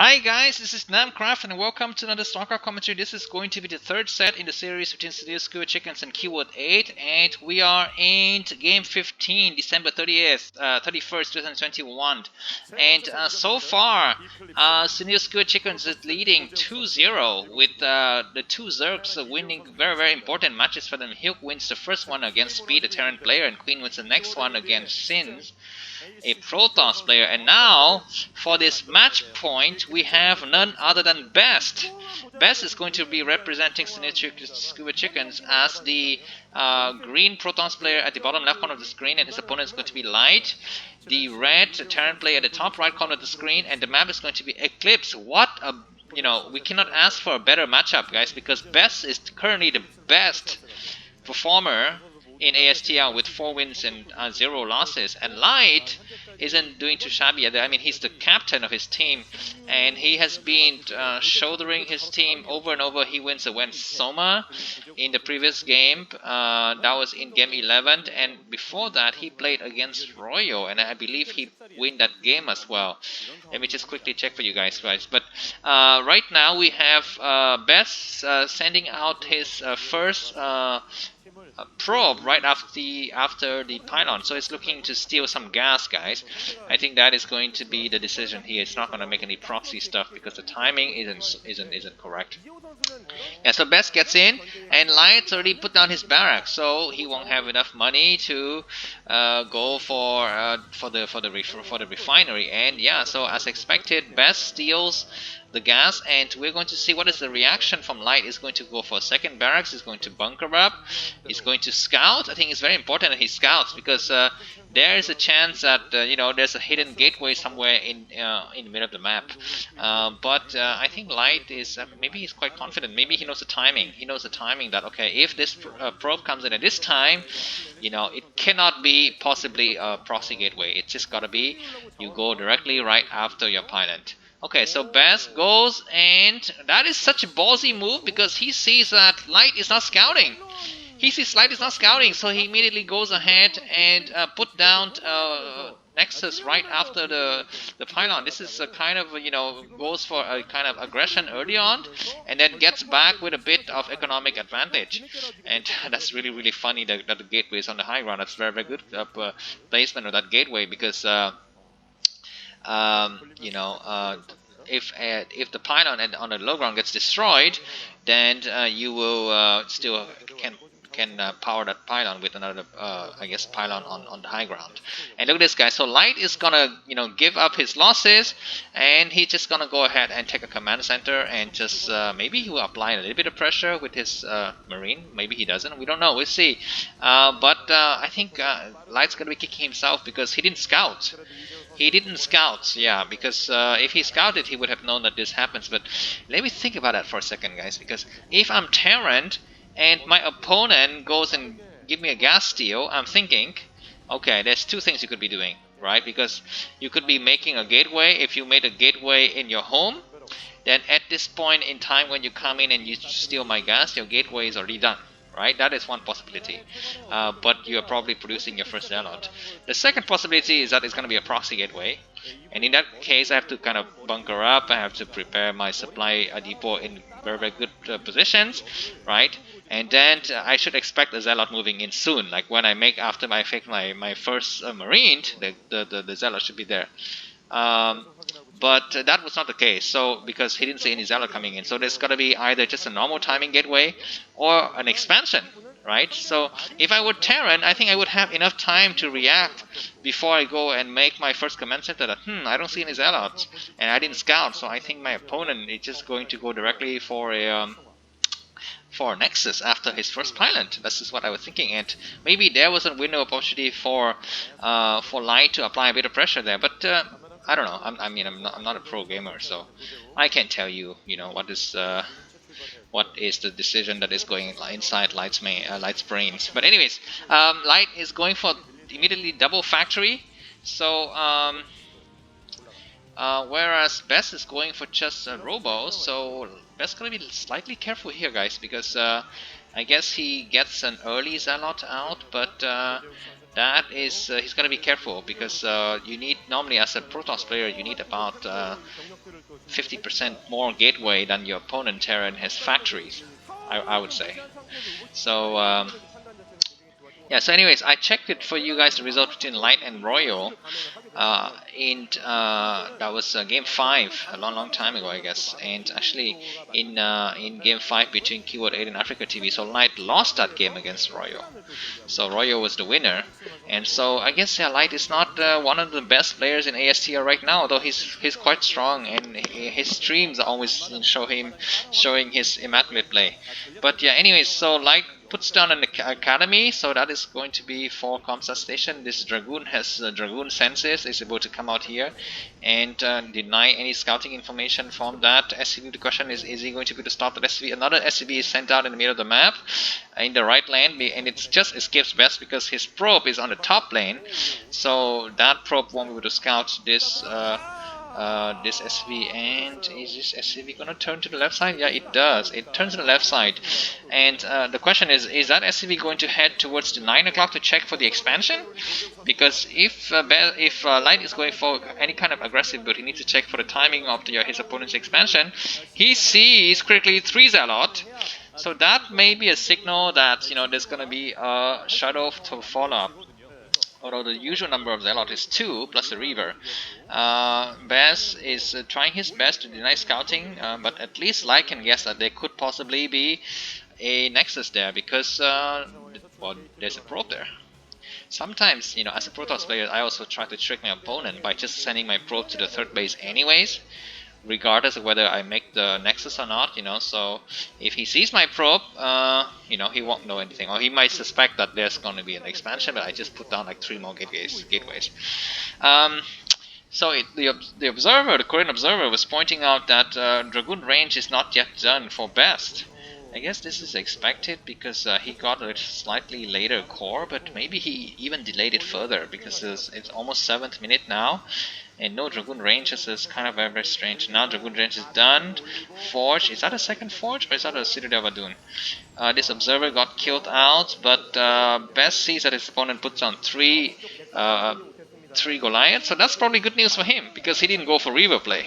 Hi guys, this is Namcraft and welcome to another Starcraft commentary. This is going to be the third set in the series between Skewered Chickens and Skewered 8, and we are in game 15, December 30th, 31st, 2021. And so far, Skewered Chickens is leading 2-0 with the two Zergs winning very important matches for them. Hilk wins the first one against Speed, a Terran player, and Queen wins the next one against Sins, a Protoss player. And now for this match point we have none other than Best. Best is going to be representing Skewered Chickens as the green Protoss player at the bottom left corner of the screen, and his opponent is going to be Light, the red Terran player at the top right corner of the screen, and the map is going to be Eclipse. What a, we cannot ask for a better matchup, guys, because Best is currently the best performer in ASTL with 4 wins and 0 losses, and Light isn't doing too shabby. I mean, he's the captain of his team, and he has been shouldering his team over and over. He wins against Soma in the previous game. That was in game 11, and before that he played against Royo, and I believe he won that game as well. Let me just quickly check for you guys. But right now we have Best sending out his first probe right after the pylon, so it's looking to steal some gas, guys. I think that is going to be the decision here. It's not going to make any proxy stuff because the timing isn't correct. Yeah, so Best gets in, and Light's already put down his barracks, so he won't have enough money to go for the refinery. And yeah, so as expected, Best steals the gas, and we're going to see what is the reaction from Light. Is going to go for a second barracks, is going to bunker up, is going to scout. I think it's very important that he scouts, because there is a chance that there's a hidden gateway somewhere in the middle of the map. But I think Light is maybe he's quite confident. Maybe he knows the timing. He knows the timing that, okay, if this probe comes in at this time, it cannot be possibly a proxy gateway. It's just gotta be you go directly right after your pilot. Okay, so Best goes, and that is such a ballsy move because he sees that Light is not scouting. He sees Light is not scouting, so he immediately goes ahead and put down Nexus right after the pylon. This is a kind of, goes for a kind of aggression early on, and then gets back with a bit of economic advantage. And that's really funny that the gateway is on the high ground. That's very good placement of that gateway, because if the pylon on the low ground gets destroyed, then you will still can power that pylon with another I guess pylon on the high ground. And look at this guy. So Light is gonna give up his losses, and he's just gonna go ahead and take a command center, and just maybe he will apply a little bit of pressure with his marine. Maybe he doesn't, we don't know, we'll see. But I think Light's gonna be kicking himself because he didn't scout. He didn't scout, yeah, because if he scouted, he would have known that this happens. But let me think about that for a second, guys, because if I'm Terran and my opponent goes and give me a gas steal, I'm thinking, okay, there's two things you could be doing, right? Because you could be making a gateway. If you made a gateway in your home, then at this point in time when you come in and you steal my gas, your gateway is already done. Right, that is one possibility, but you are probably producing your first zealot. The second possibility is that it's going to be a proxy gateway, and in that case I have to kind of bunker up. I have to prepare my supply depot in very good positions, right? And then I should expect a zealot moving in soon. Like when I make after I fake my first marine, the zealot should be there. But that was not the case, so because he didn't see any zealot coming in, so there's got to be either just a normal timing gateway or an expansion, right? So if I were Terran, I think I would have enough time to react before I go and make my first command center that I don't see any zealots, and I didn't scout, so I think my opponent is just going to go directly for a Nexus after his first pilot. This is what I was thinking, and maybe there was a window of opportunity for Light to apply a bit of pressure there, but I don't know. I'm not a pro gamer, so I can't tell you, what is the decision that is going inside Light's brains. But anyways, Light is going for immediately double factory. So whereas Best is going for just Robo. So Best gonna be slightly careful here, guys, because I guess he gets an early zealot out, but that is he's got to be careful, because you need, normally as a Protoss player, you need about 50% more gateway than your opponent Terran has factories, I would say. So yeah, so anyways, I checked it for you guys, the result between Light and Royal. That was game 5 a long time ago, I guess. And actually in game 5 between Keyword 8 and Africa TV, so Light lost that game against Royal. So Royal was the winner. And so I guess, yeah, Light is not one of the best players in ASTL right now, though he's quite strong, and his streams always show him showing his immaculate play. But yeah, anyways, so Light puts down an academy, so that is going to be for Comsat station. This Dragoon has Dragoon senses, is able to come out here and deny any scouting information from that SCV. The question is he going to be able to stop that SCV? Another SCV is sent out in the middle of the map in the right lane, and it just escapes best because his probe is on the top lane, so that probe won't be able to scout this SCV. And is this SCV gonna turn to the left side? Yeah, it does. It turns to the left side. And the question is that SCV going to head towards the 9 o'clock to check for the expansion? Because if Light is going for any kind of aggressive build, he needs to check for the timing of his opponent's expansion. He sees quickly 3 Zealot. So that may be a signal that there's gonna be a shadow to follow up. Although the usual number of Zealot is 2 plus a Reaver. Baz is trying his best to deny scouting, but at least Light can guess that there could possibly be a Nexus there, because well, there's a probe there. Sometimes, as a Protoss player, I also try to trick my opponent by just sending my probe to the 3rd base anyways, regardless of whether I make the Nexus or not, so if he sees my probe, he won't know anything, or he might suspect that there's going to be an expansion, but I just put down like 3 more gateways. So the Korean observer was pointing out that Dragoon range is not yet done for best. I guess this is expected because he got a slightly later core, but maybe he even delayed it further because it's almost 7th minute now, and no Dragoon ranges is kind of very strange. Now Dragoon range is done. Forge, is that a second Forge or is that a Citadel Vadun? This observer got killed out, but Best sees that his opponent puts on 3 Goliaths, so that's probably good news for him because he didn't go for Reaver play.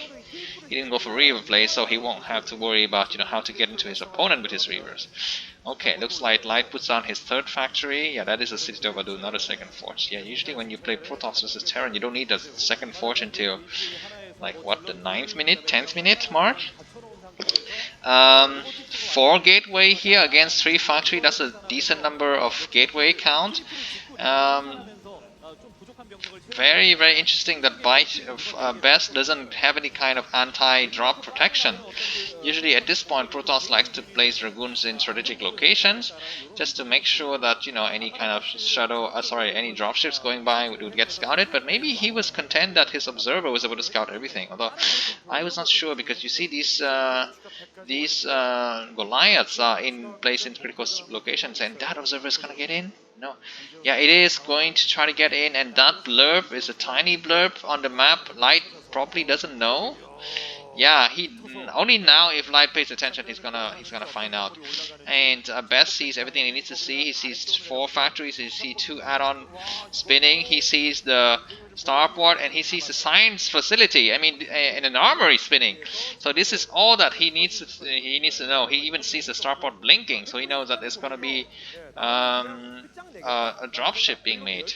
So he won't have to worry about how to get into his opponent with his Reavers. Okay, looks like Light puts on his 3rd factory. Yeah, that is a City of Vadu, not a 2nd Forge. Yeah, usually when you play Protoss versus Terran, you don't need a 2nd Forge until like what, the 9th minute, 10th minute mark. 4 gateway here against 3 factory. That's a decent number of gateway count. Very interesting that Best doesn't have any kind of anti-drop protection. Usually at this point Protoss likes to place Dragoons in strategic locations just to make sure that any kind of any dropships going by would get scouted, but maybe he was content that his observer was able to scout everything, although I was not sure, because you see these Goliaths are in place in critical locations, and that observer is gonna get in. No. Yeah, it is going to try to get in, and that blurb is a tiny blurb on the map. Light probably doesn't know. Yeah, he only now, if Light pays attention, he's gonna find out. And Best sees everything he needs to see. He sees 4 factories. He sees 2 add-on spinning. He sees the starport, and he sees the science facility. I mean, in an armory spinning. So this is all that he needs to know. He even sees the starport blinking, so he knows that there's gonna be a dropship being made.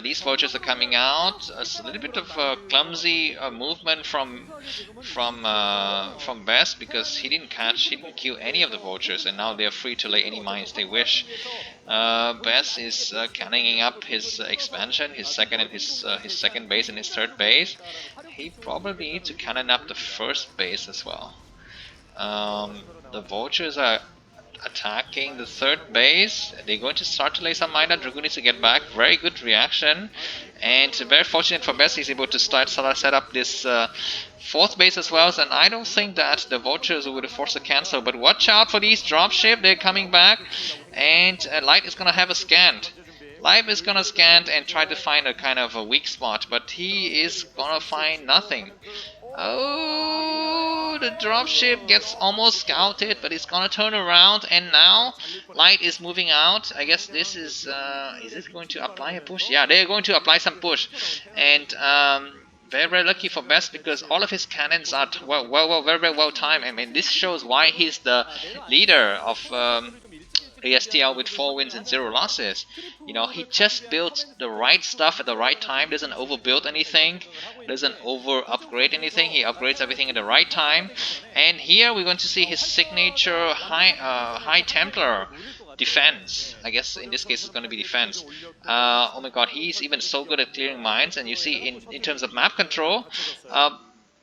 These vultures are coming out. A little bit of clumsy movement from Best, because he didn't kill any of the vultures, and now they're free to lay any mines they wish. Best is cannonning up his expansion, his second base and his 3rd base. He probably needs to cannon up the 1st base as well. The vultures are attacking the 3rd base. They're going to start to lay some mine. Dragoon needs to get back. Very good reaction, and very fortunate for Best, he's able to set up this 4th base as well. And I don't think that the vultures would have forced a cancel, but watch out for these dropship. They're coming back, and Light is gonna have a scan. Light is gonna scan and try to find a kind of a weak spot, but he is gonna find nothing. Oh, Oh, the dropship gets almost scouted, but it's gonna turn around, and now Light is moving out. I guess this is this going to apply a push? Yeah, they're going to apply some push, and very, very lucky for Best because all of his cannons are very, very well timed. I mean, this shows why he's the leader of ASTL with 4 wins and 0 losses. You know, he just built the right stuff at the right time, doesn't overbuild anything, doesn't over upgrade anything, he upgrades everything at the right time. And here we're going to see his signature High Templar defense. I guess in this case it's going to be defense. Oh my god, he's even so good at clearing mines, and you see in terms of map control,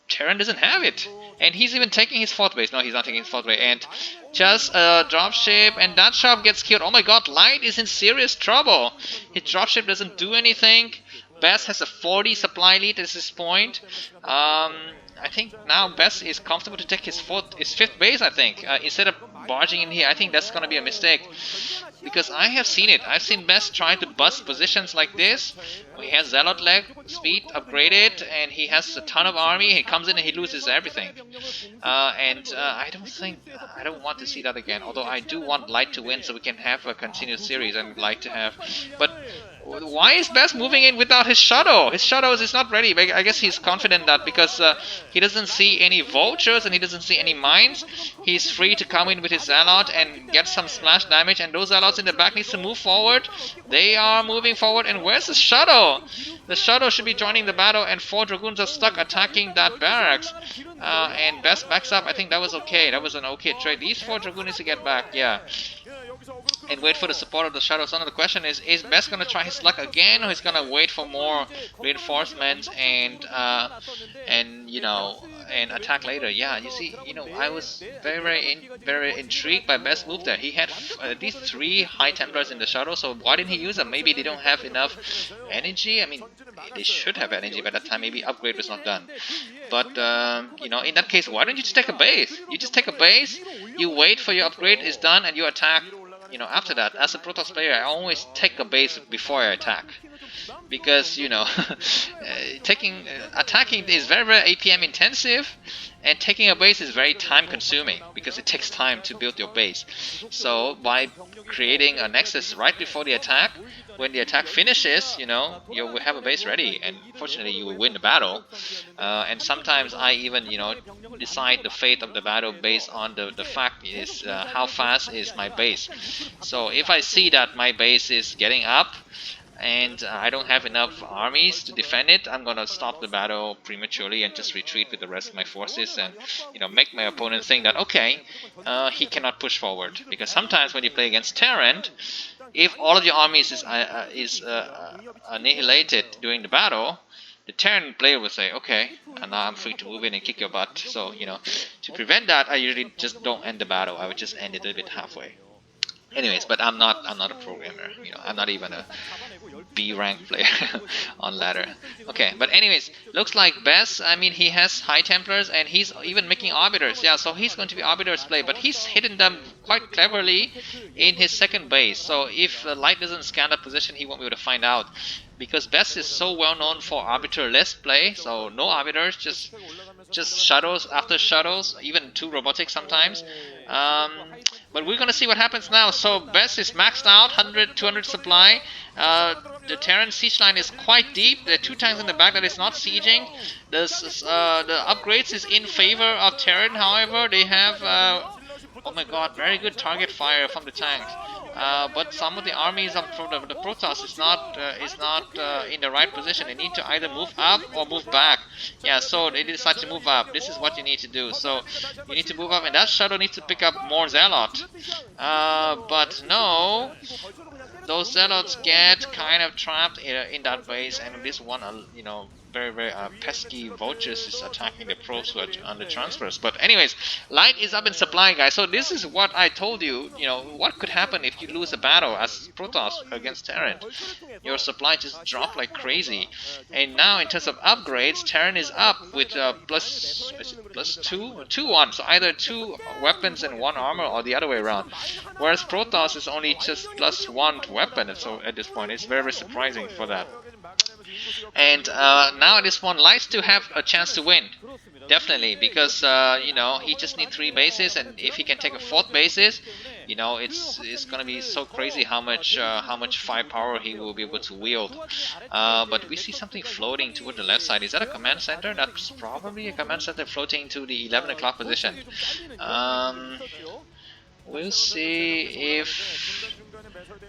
Terran doesn't have it. And he's even taking his 4th base. No, he's not taking his 4th base. And just a dropship, and that shop gets killed. Oh my god, Light is in serious trouble. His dropship doesn't do anything. Best has a 40 supply lead at this point. I think now Best is comfortable to take his 5th base, I think. Instead of barging in here, I think that's going to be a mistake. Because I have seen it. I've seen Best try to bust positions like this. He has Zealot leg speed upgraded, and he has a ton of army. He comes in and he loses everything. I don't want to see that again. Although I do want Light to win so we can have a continuous series. I'd like to have, but why is Best moving in without his shadow? His shadows is not ready. I guess he's confident that because he doesn't see any vultures and he doesn't see any mines, he's free to come in with his Zealot and get some splash damage. And those Zealots in the back needs to move forward. They are moving forward. And where's the shadow? The shadow should be joining the battle, and 4 Dragoons are stuck attacking that barracks. And Best backs up. I think that was okay. That was an okay trade. These 4 Dragoons need to get back. Yeah. And wait for the support of the shadow. So now the question is Best gonna try his luck again, or he's gonna wait for more reinforcements and attack later? Yeah, you see, I was very intrigued by Best move there. He had at least 3 High Templars in the shadow, so why didn't he use them? Maybe they don't have enough energy. I mean, they should have energy by that time. Maybe upgrade was not done. But in that case, why don't you just take a base? You just take a base, you wait for your upgrade is done, and you attack. After that, as a Protoss player, I always take a base before I attack, because attacking is very, very APM intensive, and taking a base is very time consuming because it takes time to build your base. So by creating a nexus right before the attack, when the attack finishes, you will have a base ready, and fortunately you will win the battle. And sometimes I even decide the fate of the battle based on the fact is how fast is my base. So if I see that my base is getting up and I don't have enough armies to defend it, I'm gonna stop the battle prematurely and just retreat with the rest of my forces, and make my opponent think that okay, he cannot push forward. Because sometimes when you play against Terran, if all of your armies is annihilated during the battle, the Terran player will say, okay, and now I'm free to move in and kick your butt. So to prevent that, I usually just don't end the battle. I would just end it a little bit halfway. Anyways, but I'm not a programmer. I'm not even a B rank player on ladder. Okay, but anyways, looks like Best, I mean, he has High Templars and he's even making Arbiters. Yeah, so he's going to be Arbiters play, but he's hidden them quite cleverly in his 2nd base. So if Light doesn't scan that position, he won't be able to find out. Because Best is so well known for Arbiter-less play, so no Arbiters, just shadows after shadows, even 2 robotics sometimes. But we're gonna see what happens now. So Best is maxed out, 100, 200 supply. The Terran siege line is quite deep. There are 2 tanks in the back that is not sieging. The upgrades is in favor of Terran. However, they have oh my god, very good target fire from the tanks. But some of the armies of the Protoss is not in the right position. They need to either move up or move back. Yeah, so they decide to move up. This is what you need to do. So you need to move up, and that shadow needs to pick up more Zealot. But no, those Zealots get kind of trapped in that base, and this one, very pesky vultures is attacking the probes who are on the transfers. But anyways, Light is up in supply, guys. So this is what I told you. What could happen if you lose a battle as Protoss against Terran? Your supply just dropped like crazy. And now in terms of upgrades, Terran is up with plus 2-1. So either 2 weapons and 1 armor, or the other way around. Whereas Protoss is only just plus 1 weapon. So at this point, it's very, very surprising for that. And now at this point, Light still have a chance to win. Definitely, because you know, he just needs 3 bases, and if he can take a 4th bases, you know, it's gonna be so crazy how much firepower he will be able to wield. But we see something floating toward the left side. Is that a command center? That's probably a command center floating to the 11 o'clock position. Um, we'll see if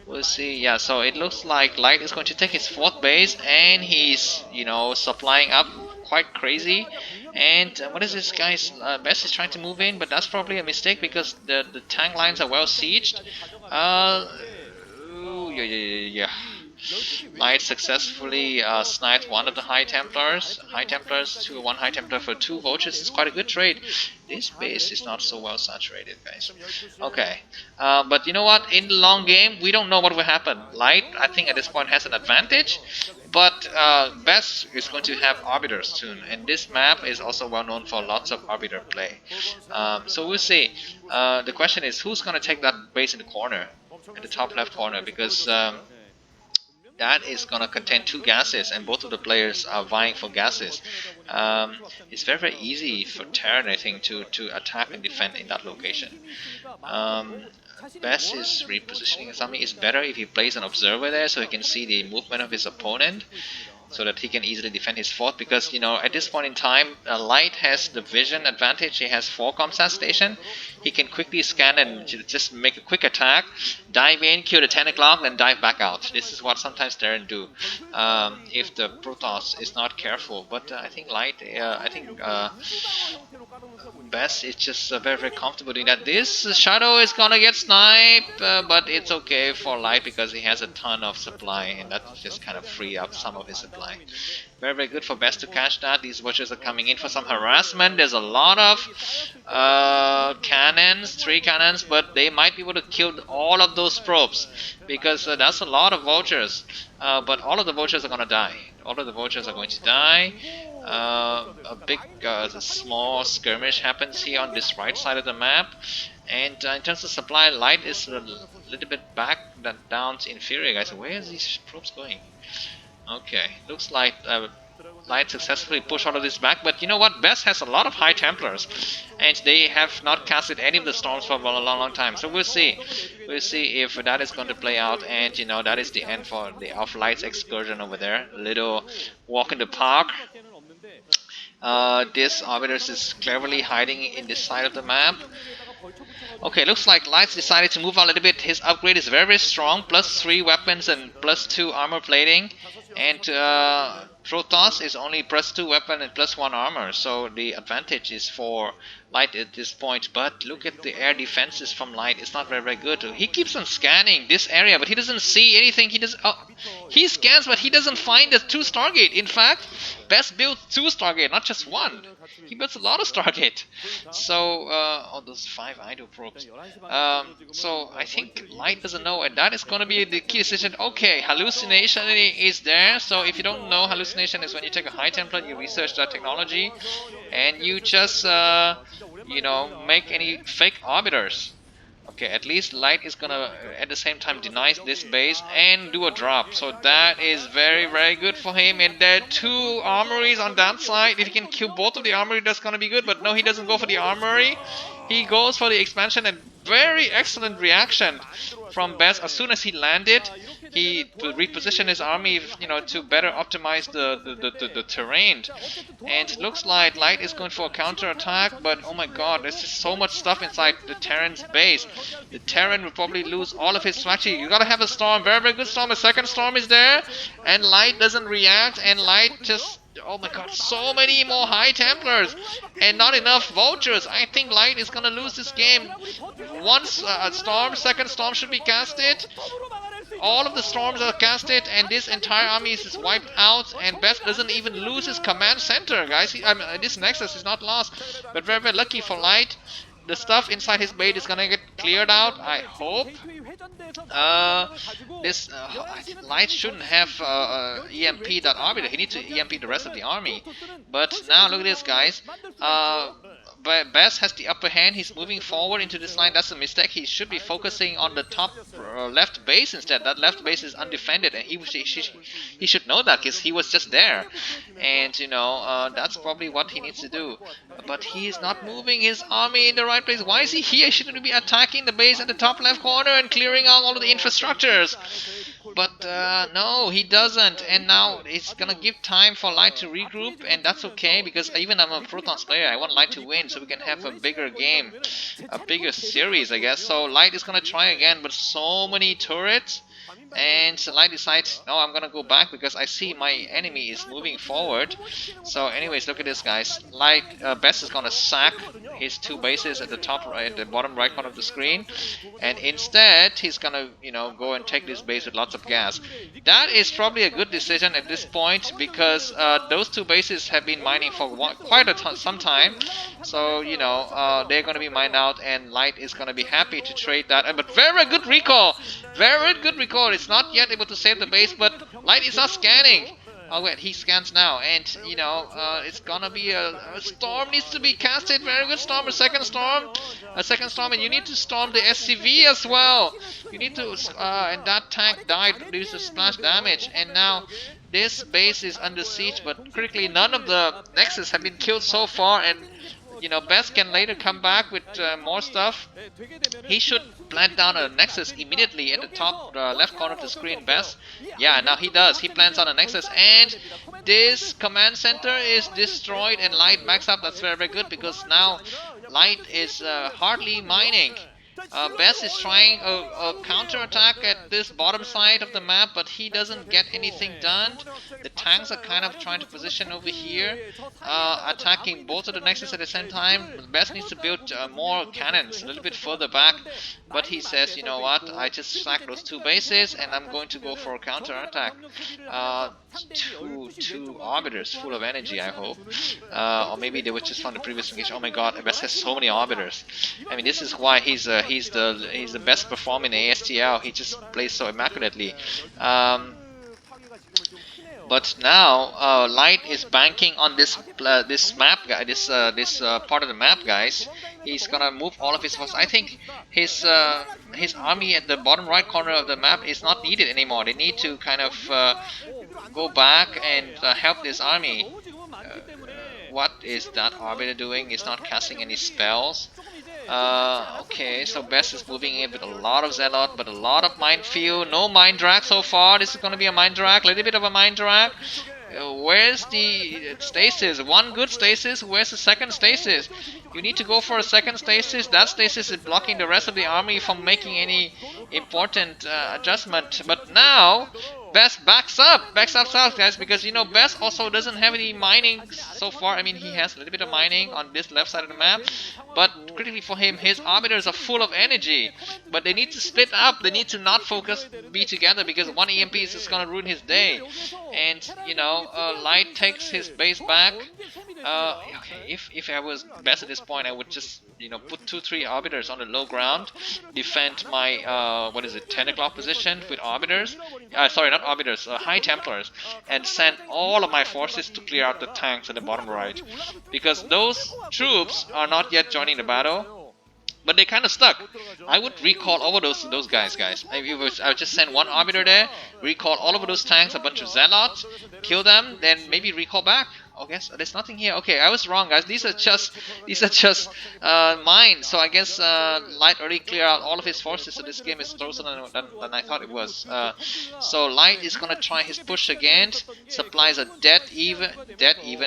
we'll see. Yeah, so it looks like Light is going to take his 4th base, and he's, you know, supplying up quite crazy. And what is this guy's best is trying to move in, but that's probably a mistake because the tank lines are well sieged. Ooh, yeah. Knight successfully sniped one of the High Templars. High Templars to one High Templar for 2 vultures is quite a good trade. This base is not so well saturated, guys. Okay, but you know what? In the long game, we don't know what will happen. Light, I think at this point has an advantage, but Best is going to have Arbiters soon, and this map is also well known for lots of Arbiter play. So we'll see. The question is, who's going to take that base in the corner, in the top left corner, because that is going to contain 2 gases, and both of the players are vying for gases. It's very, very easy for Terran, I think, to attack and defend in that location. Best is repositioning his army. It's better if he plays an observer there so he can see the movement of his opponent, so that he can easily defend his fort, because, you know, at this point in time, Light has the vision advantage. He has 4 comsat station. He can quickly scan and just make a quick attack, dive in, kill the 10 o'clock, then dive back out. This is what sometimes Terran do if the Protoss is not careful. But I think Best is just very, very comfortable doing that. This Shadow is gonna get sniped, but it's okay for Light because he has a ton of supply, and that just kind of free up some of his supply. Very, very good for Best to catch that. These vultures are coming in for some harassment. There's a lot of cannons, 3 cannons, but they might be able to kill all of those probes, because that's a lot of vultures. But all of the vultures are gonna die. All of the vultures are going to die. A small skirmish happens here on this right side of the map. And in terms of supply, Light is a little bit back, down to inferior, guys. Where is these probes going? Okay, looks like Light successfully pushed all of this back, but you know what? Best has a lot of High Templars, and they have not casted any of the storms for a long, long time. So we'll see. We'll see if that is going to play out, and you know, that is the end for the Off Light's excursion over there. A little walk in the park. This Arbiters is cleverly hiding in this side of the map. Okay, looks like Light's decided to move on a little bit. His upgrade is very, very strong, +3 weapons and +2 armor plating, and Protoss is only +2 weapon and +1 armor, so the advantage is for Light at this point. But look at the air defenses from Light. It's not very, very good. He keeps on scanning this area, but he doesn't see anything. He scans, but he doesn't find the 2 Stargate. In fact, Best builds 2 Stargate, not just 1. He builds a lot of Stargate. So, oh, those 5 idle probes. So I think Light doesn't know, and that is going to be the key decision. Okay, hallucination is there. So if you don't know, hallucination is when you take a High Templar, you research that technology, and you just you know, make any fake arbiters. Okay, at least Light is gonna at the same time deny this base and do a drop. So that is very, very good for him. And there are 2 armories on that side. If he can kill both of the armory, that's gonna be good. But no, he doesn't go for the armory. He goes for the expansion, and very excellent reaction from Best. As soon as he landed, he repositioned his army, you know, to better optimize the terrain. And it looks like Light is going for a counter attack, but oh my god, there's just so much stuff inside the Terran's base. The Terran will probably lose all of his strategy. You gotta have a storm, very, very good storm. A second storm is there, and Light doesn't react, and Light just, oh my god, so many more High Templars and not enough vultures. I think Light is gonna lose this game. Once a storm, second storm should be casted. All of the storms are casted, and this entire army is wiped out, and Best doesn't even lose his command center, guys. This Nexus is not lost, but very, very lucky for Light. The stuff inside his base is gonna get cleared out, I hope. Light shouldn't have EMP that arbiter. He needs to EMP the rest of the army. But now look at this, guys. Best has the upper hand. He's moving forward into this line. That's a mistake. He should be focusing on the top left base instead. That left base is undefended, and he should know that because he was just there. And you know, that's probably what he needs to do. But he is not moving his army in the right place. Why is he here? He shouldn't be attacking the base at the top left corner and clearing out all of the infrastructures. But no, he doesn't, and now it's gonna give time for Light to regroup, and that's okay because even I'm a Protons player, I want Light to win so we can have a bigger game, a bigger series, I guess. So Light is gonna try again, but so many turrets. And so Light decides, no, I'm gonna go back because I see my enemy is moving forward. So anyways, look at this, guys. Light Best is gonna sack his two bases at the top right, at the bottom right corner of the screen, and instead he's gonna, you know, go and take this base with lots of gas. That is probably a good decision at this point because those two bases have been mining for some time. So you know, they're gonna be mined out, and Light is gonna be happy to trade that. But very good recall, very good recall. It's not yet able to save the base, but Light is not scanning. Oh wait, he scans now, and you know, it's gonna be a storm needs to be casted. Very good storm, a second storm, and you need to storm the SCV as well. You need to, and that tank died due to splash damage, and now this base is under siege. But critically, none of the Nexus have been killed so far, and you know, Best can later come back with more stuff. He should plant down a Nexus immediately at the top left corner of the screen, Best. Yeah, now he does. He plants on a Nexus, and this command center is destroyed, and Light backs up. That's very, very good because now Light is hardly mining. Best is trying a counter-attack at this bottom side of the map, but he doesn't get anything done. The tanks are kind of trying to position over here, attacking both of the Nexus at the same time. Best needs to build more cannons a little bit further back, but he says, you know what, I just sacked those two bases and I'm going to go for a counter-attack. Two Arbiters full of energy, I hope. Or maybe they were just from the previous engagement. Oh my god, Best has so many Arbiters. I mean, this is why he's the best performer in ASTL. He just plays so immaculately. But now Light is banking on this map, guy. This part of the map, guys. He's gonna move all of his forces. I think his army at the bottom right corner of the map is not needed anymore. They need to kind of go back and help this army. What is that Arbiter doing? He's not casting any spells. Okay, so Best is moving in with a lot of Zealot, but a lot of Minefield. No Mine Drag so far. This is gonna be a Mine Drag, a little bit of a Mine Drag. Where's the stasis? One good stasis. Where's the second stasis? You need to go for a second stasis. That stasis is blocking the rest of the army from making any important adjustment. But now Best backs up south, guys, because you know Best also doesn't have any mining so far. I mean, he has a little bit of mining on this left side of the map, but critically for him, his arbiters are full of energy. But they need to split up. They need to not be together because one EMP is just gonna ruin his day. And you know, Light takes his base back. Okay, if I was Best at this point, I would just, you know, put 2-3 arbiters on the low ground, defend my 10 o'clock position with arbiters. Sorry, not arbiters, High Templars, and send all of my forces to clear out the tanks at the bottom right, because those troops are not yet joining the battle. But they kind of stuck. I would recall over those guys. I would just send one arbiter there, recall all over those tanks, a bunch of zealots, kill them, then maybe recall back. Oh, guess there's nothing here. Okay, I was wrong, guys. These are just mines. So I guess Light already cleared out all of his forces. So this game is closer than I thought it was. So Light is gonna try his push again. Supplies are dead even.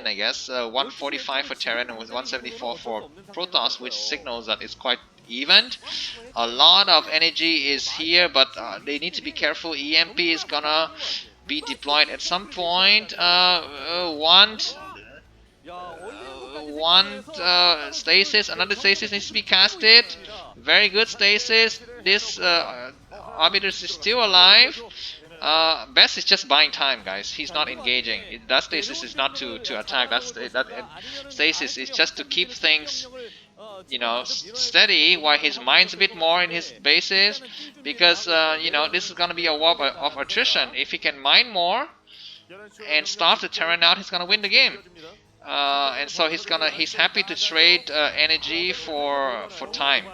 I guess. 145 for Terran and 174 for Protoss, which signals that it's quite even. A lot of energy is here, but they need to be careful. EMP is gonna be deployed at some point. One stasis, another stasis needs to be casted. Very good stasis. This arbiter is still alive. Best is just buying time, guys. He's not engaging. That stasis is not to attack. That stasis is just to keep things, you know, steady, while his mine's a bit more in his bases, because you know, this is gonna be a war of attrition. If he can mine more and starve the Terran out, he's gonna win the game. and so he's happy to trade energy for time.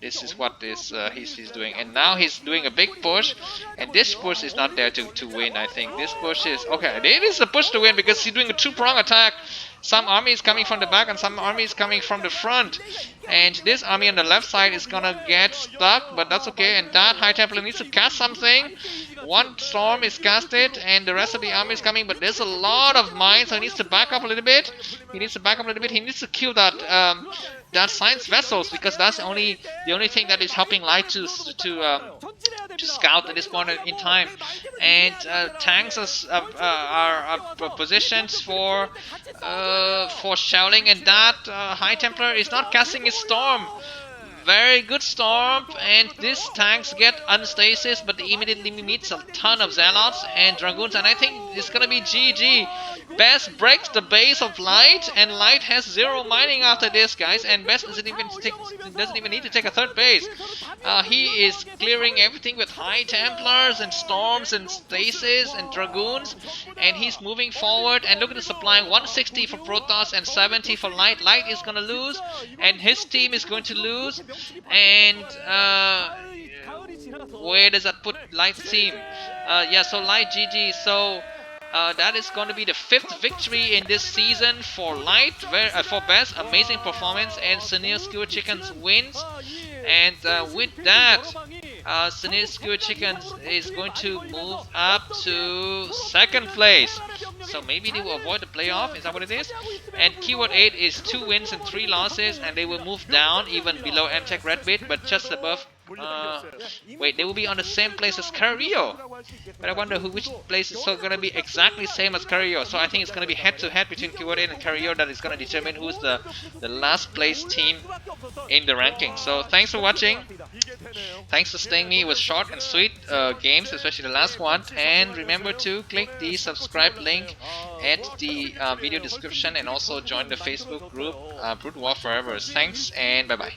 This is what he's doing, and now he's doing a big push, and this push is not there to win. I think this push is okay. It is a push to win because he's doing a two-prong attack. Some army is coming from the back and some army is coming from the front, and this army on the left side is gonna get stuck, but that's okay. And that High Templar needs to cast something. One storm is casted and the rest of the army is coming, but there's a lot of mines, so he needs to back up a little bit. He needs to kill that that science vessels, because that's the only thing that is helping Light to scout at this point in time. And tanks are positioned for shelling, and that High Templar is not casting his storm. Very good storm, and these tanks get unstasis, but they immediately meets a ton of zealots and dragoons, and I think it's gonna be GG. Best breaks the base of Light, and Light has 0 mining after this, guys, and Best doesn't even need to take a third base. He is clearing everything with High Templars and storms and stasis and dragoons, and he's moving forward. And look at the supply: 160 for Protoss and 70 for Light. Light is gonna lose, and his team is going to lose. And where does that put Light's team? Yeah, so Light GG. So that is going to be the 5th victory in this season for Light. For Best, amazing performance, and Sunae Skewered Chickens wins. And with that, Sunae Skewered Chickens is going to move up to 2nd place. So maybe they will avoid the playoff, is that what it is? And Keyword 8 is 2 wins and 3 losses, and they will move down even below MTech Redbit, but just above. Wait, they will be on the same place as Carrillo. But I wonder which place is going to be exactly same as Carrillo. So I think it's going to be head-to-head between Keyword 8 and Carrillo that is going to determine who's the last place team in the ranking. So thanks for watching. Thanks for staying me. It was short and sweet games, especially the last one. And remember to click the subscribe link at the video description, and also join the Facebook group Broodwar Forever. Thanks and bye-bye.